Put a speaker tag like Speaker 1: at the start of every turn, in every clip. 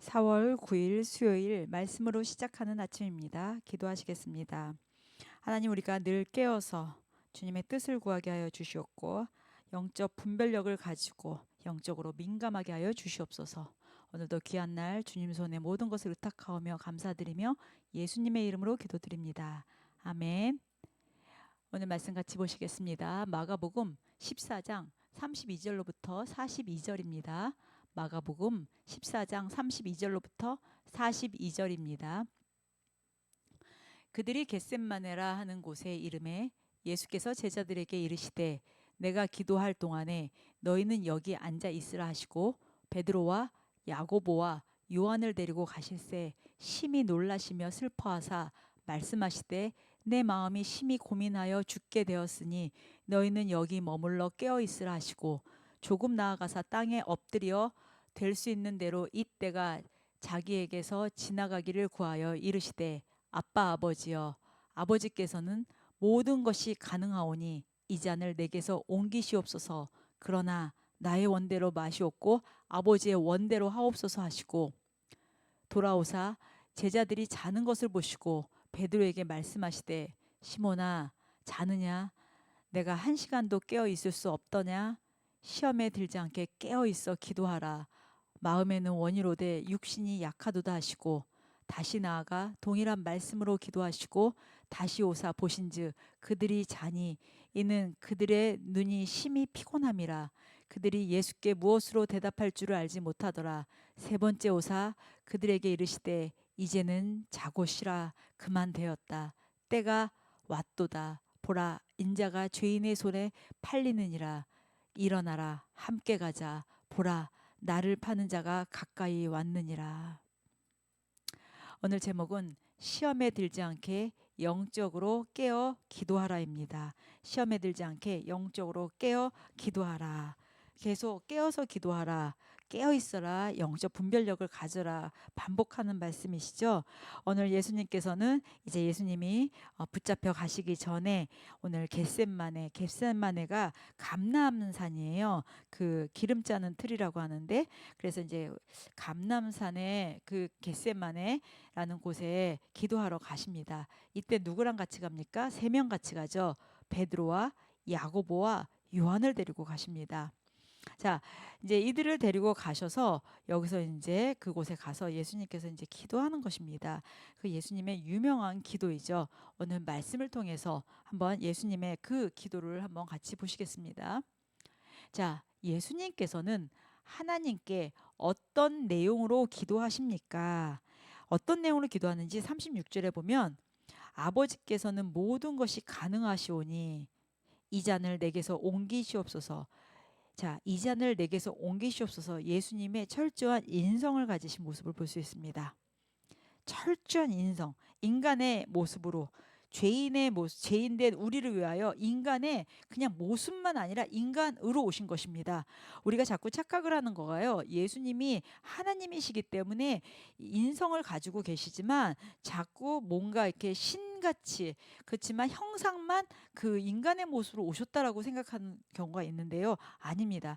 Speaker 1: 4월 9일 수요일 말씀으로 시작하는 아침입니다. 기도하시겠습니다. 하나님, 우리가 늘 깨어서 주님의 뜻을 구하게 하여 주시옵고 영적 분별력을 가지고 영적으로 민감하게 하여 주시옵소서. 오늘도 귀한 날 주님 손에 모든 것을 의탁하오며 감사드리며 예수님의 이름으로 기도드립니다. 아멘. 오늘 말씀 같이 보시겠습니다. 마가복음 14장 32절로부터 42절입니다. 마가복음 14장 32절로부터 42절입니다. 그들이 겟셋마네라 하는 곳에 이름에 예수께서 제자들에게 이르시되 내가 기도할 동안에 너희는 여기 앉아 있으라 하시고 베드로와 야고보와 요한을 데리고 가실새 심히 놀라시며 슬퍼하사 말씀하시되 내 마음이 심히 고민하여 죽게 되었으니 너희는 여기 머물러 깨어 있으라 하시고 조금 나아가사 땅에 엎드려 될 수 있는 대로 이때가 자기에게서 지나가기를 구하여 이르시되 아빠 아버지여 아버지께서는 모든 것이 가능하오니 이 잔을 내게서 옮기시옵소서. 그러나 나의 원대로 마시옵고 아버지의 원대로 하옵소서 하시고 돌아오사 제자들이 자는 것을 보시고 베드로에게 말씀하시되 시몬아 자느냐 내가 1시간도 깨어 있을 수 없더냐 시험에 들지 않게 깨어 있어 기도하라 마음에는 원이로되 육신이 약하도다 하시고 다시 나아가 동일한 말씀으로 기도하시고 다시 오사 보신즉 그들이 자니 이는 그들의 눈이 심히 피곤함이라 그들이 예수께 무엇으로 대답할 줄을 알지 못하더라. 세 번째 오사 그들에게 이르시되 이제는 자고 쉬라 그만 되었다. 때가 왔도다. 보라 인자가 죄인의 손에 팔리느니라. 일어나라 함께 가자. 보라 나를 파는 자가 가까이 왔느니라. 오늘 제목은 시험에 들지 않게 영적으로 깨어 기도하라입니다. 시험에 들지 않게 영적으로 깨어 기도하라. 계속 깨어서 기도하라. 깨어 있어라. 영적 분별력을 가져라. 반복하는 말씀이시죠. 오늘 예수님께서는 이제 예수님이 붙잡혀 가시기 전에 오늘 겟셋마네가 감람산이에요. 그 기름 짜는 틀이라고 하는데 그래서 이제 감람산에 그 겟셋마네라는 곳에 기도하러 가십니다. 이때 누구랑 같이 갑니까? 3명 같이 가죠. 베드로와 야고보와 요한을 데리고 가십니다. 자, 이제 이들을 데리고 가셔서 여기서 이제 그곳에 가서 예수님께서 이제 기도하는 것입니다. 그 예수님의 유명한 기도이죠. 오늘 말씀을 통해서 한번 예수님의 그 기도를 한번 같이 보시겠습니다. 자, 예수님께서는 하나님께 어떤 내용으로 기도하십니까? 어떤 내용으로 기도하는지 36절에 보면 아버지께서는 모든 것이 가능하시오니 이 잔을 내게서 옮기시옵소서. 자, 이 잔을 내게서 옮기시옵소서. 예수님의 철저한 인성을 가지신 모습을 볼 수 있습니다. 철저한 인성, 인간의 모습으로 죄인의 모습, 죄인된 우리를 위하여 인간의 그냥 모습만 아니라 인간으로 오신 것입니다. 우리가 자꾸 착각을 하는 거가요. 예수님이 하나님이시기 때문에 인성을 가지고 계시지만 자꾸 뭔가 이렇게 신같이 그렇지만 형상만 그 인간의 모습으로 오셨다라고 생각하는 경우가 있는데요. 아닙니다.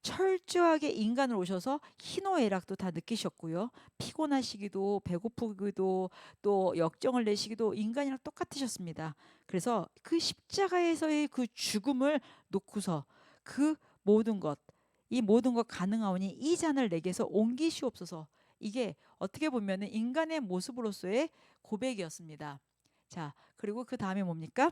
Speaker 1: 철저하게 인간을 오셔서 희노애락도 다 느끼셨고요. 피곤하시기도 배고프기도 또 역정을 내시기도 인간이랑 똑같으셨습니다. 그래서 그 십자가에서의 그 죽음을 놓고서 그 모든 것, 이 모든 것 가능하오니 이 잔을 내게서 옮기시옵소서. 이게 어떻게 보면은 인간의 모습으로서의 고백이었습니다. 자, 그리고 그 다음에 뭡니까?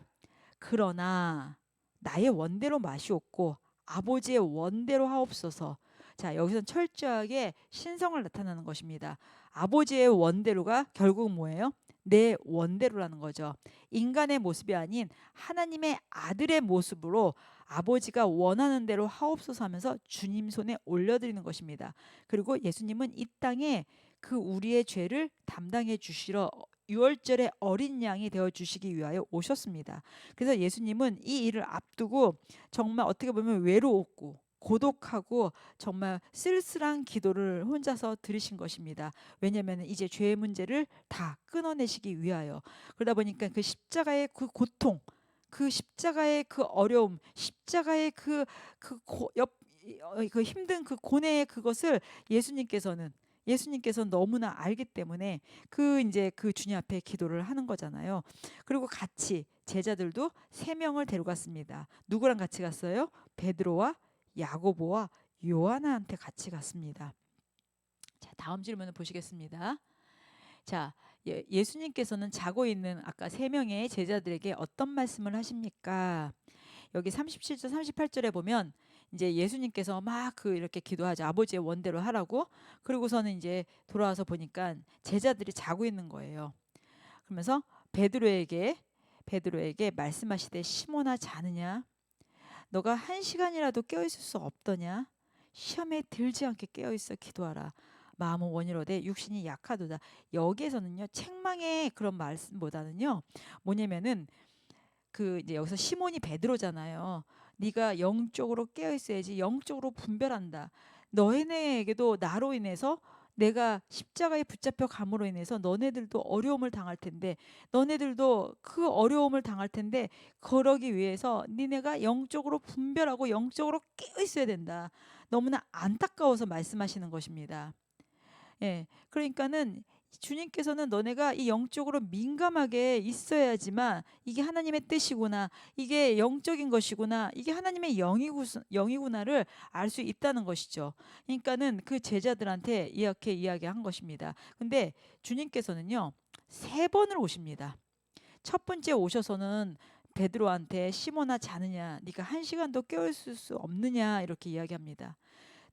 Speaker 1: 그러나 나의 원대로 마시옵고 아버지의 원대로 하옵소서. 자, 여기서 철저하게 신성을 나타나는 것입니다. 아버지의 원대로가 결국 뭐예요? 내 원대로라는 거죠. 인간의 모습이 아닌 하나님의 아들의 모습으로 아버지가 원하는 대로 하옵소서 하면서 주님 손에 올려드리는 것입니다. 그리고 예수님은 이 땅에 그 우리의 죄를 담당해 주시러 유월절의 어린 양이 되어 주시기 위하여 오셨습니다. 그래서 예수님은 이 일을 앞두고 정말 어떻게 보면 외로웠고 고독하고 정말 쓸쓸한 기도를 혼자서 들으신 것입니다. 왜냐하면 이제 죄의 문제를 다 끊어내시기 위하여. 그러다 보니까 그 십자가의 그 고통, 그 십자가의 그 어려움, 십자가의 그 힘든 그 고뇌의 그것을 예수님께서는 예수님께서 너무나 알기 때문에 이제 그 주님 앞에 기도를 하는 거잖아요. 그리고 같이 제자들도 세 명을 데려갔습니다. 누구랑 같이 갔어요? 베드로와 야고보와 요한한테 같이 갔습니다. 자, 다음 질문을 보시겠습니다. 자, 예수님께서는 자고 있는 아까 세 명의 제자들에게 어떤 말씀을 하십니까? 여기 37절 38절에 보면 이제 예수님께서 막 이렇게 기도하죠. 아버지의 원대로 하라고. 그리고서는 이제 돌아와서 보니까 제자들이 자고 있는 거예요. 그러면서 베드로에게 말씀하시되 시몬아 자느냐? 너가 1시간이라도 깨어 있을 수 없더냐? 시험에 들지 않게 깨어 있어 기도하라. 마음은 원이로되 육신이 약하도다. 여기에서는요, 책망의 그런 말씀보다는요, 뭐냐면은 이제 여기서 시몬이 베드로잖아요. 네가 영적으로 깨어 있어야지. 영적으로 분별한다. 너희네에게도 나로 인해서 내가 십자가에 붙잡혀 감으로 인해서 너네들도 어려움을 당할 텐데, 너네들도 그 어려움을 당할 텐데, 그러기 위해서 니네가 영적으로 분별하고 영적으로 깨어 있어야 된다. 너무나 안타까워서 말씀하시는 것입니다. 예. 그러니까는 주님께서는 너네가 이 영적으로 민감하게 있어야지만 이게 하나님의 뜻이구나, 이게 영적인 것이구나, 이게 하나님의 영이구나를 알 수 있다는 것이죠. 그러니까는 그 제자들한테 이렇게 이야기한 것입니다. 근데 주님께서는요, 세 번을 오십니다. 첫 번째 오셔서는 베드로한테 시몬아 자느냐, 네가 1시간도 깨어 있을 수 없느냐 이렇게 이야기합니다.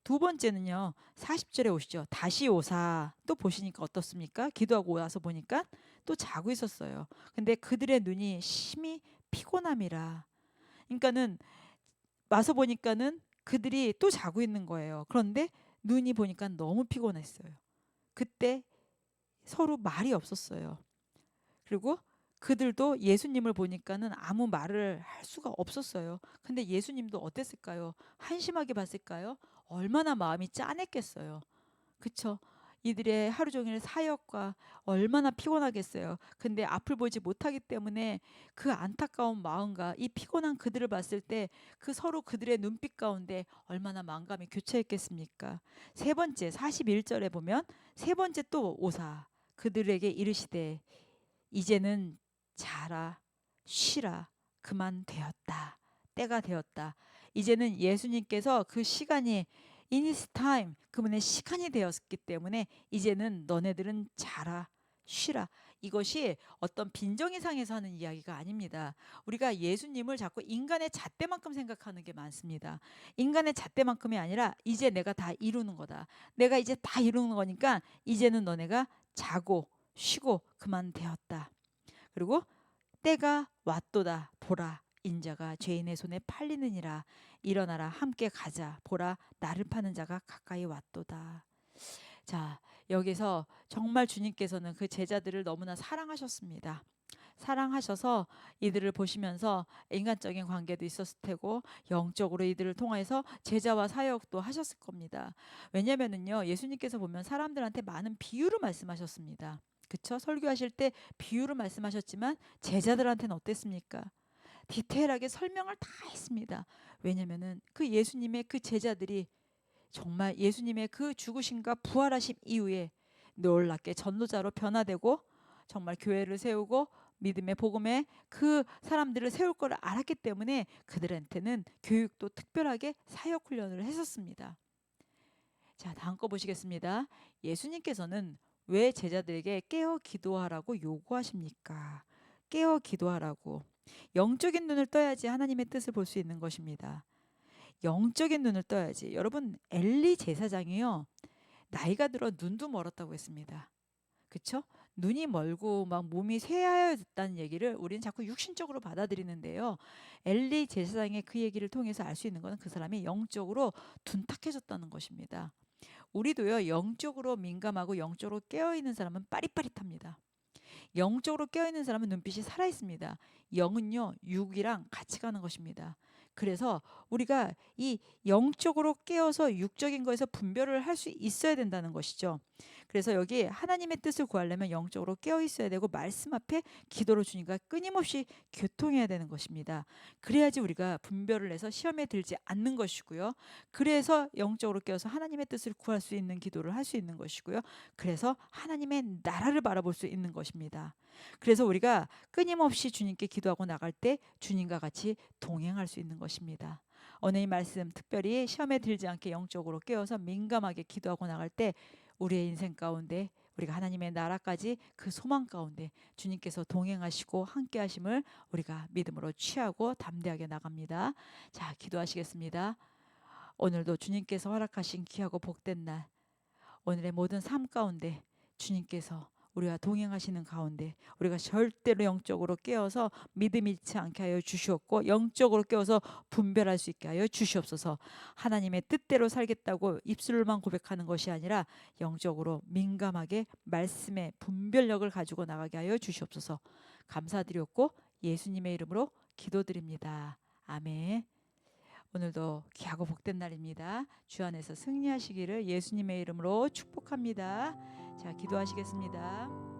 Speaker 1: 두 번째는요, 40절에 오시죠. 다시 오사. 또 보시니까 어떻습니까? 기도하고 와서 보니까 또 자고 있었어요. 근데 그들의 눈이 심히 피곤함이라. 그러니까는 와서 보니까는 그들이 또 자고 있는 거예요. 그런데 눈이 보니까 너무 피곤했어요. 그때 서로 말이 없었어요. 그리고 그들도 예수님을 보니까는 아무 말을 할 수가 없었어요. 근데 예수님도 어땠을까요? 한심하게 봤을까요? 얼마나 마음이 짠했겠어요. 그쵸? 이들의 하루 종일 사역과 얼마나 피곤하겠어요. 근데 앞을 보지 못하기 때문에 그 안타까운 마음과 이 피곤한 그들을 봤을 때 그 서로 그들의 눈빛 가운데 얼마나 만감이 교차했겠습니까? 세 번째 41절에 보면 세 번째 또 오사 그들에게 이르시되 이제는 자라 쉬라 그만 되었다. 때가 되었다. 이제는 예수님께서 그 시간이 in his time 그분의 시간이 되었기 때문에 이제는 너네들은 자라 쉬라. 이것이 어떤 빈정이상에서 하는 이야기가 아닙니다. 우리가 예수님을 자꾸 인간의 잣대만큼 생각하는 게 많습니다. 인간의 잣대만큼이 아니라 이제 내가 다 이루는 거다. 내가 이제 다 이루는 거니까 이제는 너네가 자고 쉬고 그만 되었다. 그리고 때가 왔도다 보라 인자가 죄인의 손에 팔리느니라 일어나라 함께 가자 보라 나를 파는 자가 가까이 왔도다. 자, 여기서 정말 주님께서는 그 제자들을 너무나 사랑하셨습니다. 사랑하셔서 이들을 보시면서 인간적인 관계도 있었을 테고 영적으로 이들을 통해서 제자와 사역도 하셨을 겁니다. 왜냐면은요, 예수님께서 보면 사람들한테 많은 비유를 말씀하셨습니다. 그쵸? 설교하실 때 비유를 말씀하셨지만 제자들한테는 어땠습니까? 디테일하게 설명을 다 했습니다. 왜냐면은 그 예수님의 그 제자들이 정말 예수님의 그 죽으심과 부활하심 이후에 놀랍게 전도자로 변화되고 정말 교회를 세우고 믿음의 복음에 그 사람들을 세울 걸 알았기 때문에 그들한테는 교육도 특별하게 사역 훈련을 했었습니다. 자, 다음 거 보시겠습니다. 예수님께서는 왜 제자들에게 깨어 기도하라고 요구하십니까? 깨어 기도하라고. 영적인 눈을 떠야지 하나님의 뜻을 볼 수 있는 것입니다. 영적인 눈을 떠야지. 여러분, 엘리 제사장이요, 나이가 들어 눈도 멀었다고 했습니다. 그쵸? 눈이 멀고 막 몸이 쇠하여졌다는 얘기를 우리는 자꾸 육신적으로 받아들이는데요. 엘리 제사장의 그 얘기를 통해서 알 수 있는 것은 그 사람이 영적으로 둔탁해졌다는 것입니다. 우리도요, 영적으로 민감하고 영적으로 깨어있는 사람은 빠릿빠릿합니다. 영적으로 깨어있는 사람은 눈빛이 살아있습니다. 영은요, 육이랑 같이 가는 것입니다. 그래서 우리가 이 영적으로 깨어서 육적인 거에서 분별을 할 수 있어야 된다는 것이죠. 그래서 여기 하나님의 뜻을 구하려면 영적으로 깨어 있어야 되고 말씀 앞에 기도로 주님과 끊임없이 교통해야 되는 것입니다. 그래야지 우리가 분별을 해서 시험에 들지 않는 것이고요. 그래서 영적으로 깨어서 하나님의 뜻을 구할 수 있는 기도를 할 수 있는 것이고요. 그래서 하나님의 나라를 바라볼 수 있는 것입니다. 그래서 우리가 끊임없이 주님께 기도하고 나갈 때 주님과 같이 동행할 수 있는 것입니다. 오늘 이 말씀 특별히 시험에 들지 않게 영적으로 깨어서 민감하게 기도하고 나갈 때 우리의 인생 가운데 우리가 하나님의 나라까지 그 소망 가운데 주님께서 동행하시고 함께 하심을 우리가 믿음으로 취하고 담대하게 나갑니다. 자, 기도하시겠습니다. 오늘도 주님께서 허락하신 귀하고 복된 날, 오늘의 모든 삶 가운데 주님께서 우리와 동행하시는 가운데 우리가 절대로 영적으로 깨어서 믿음 잃지 않게 하여 주시옵고 영적으로 깨어서 분별할 수 있게 하여 주시옵소서. 하나님의 뜻대로 살겠다고 입술로만 고백하는 것이 아니라 영적으로 민감하게 말씀의 분별력을 가지고 나가게 하여 주시옵소서. 감사드렸고 예수님의 이름으로 기도드립니다. 아멘. 오늘도 귀하고 복된 날입니다. 주 안에서 승리하시기를 예수님의 이름으로 축복합니다. 자, 기도하시겠습니다.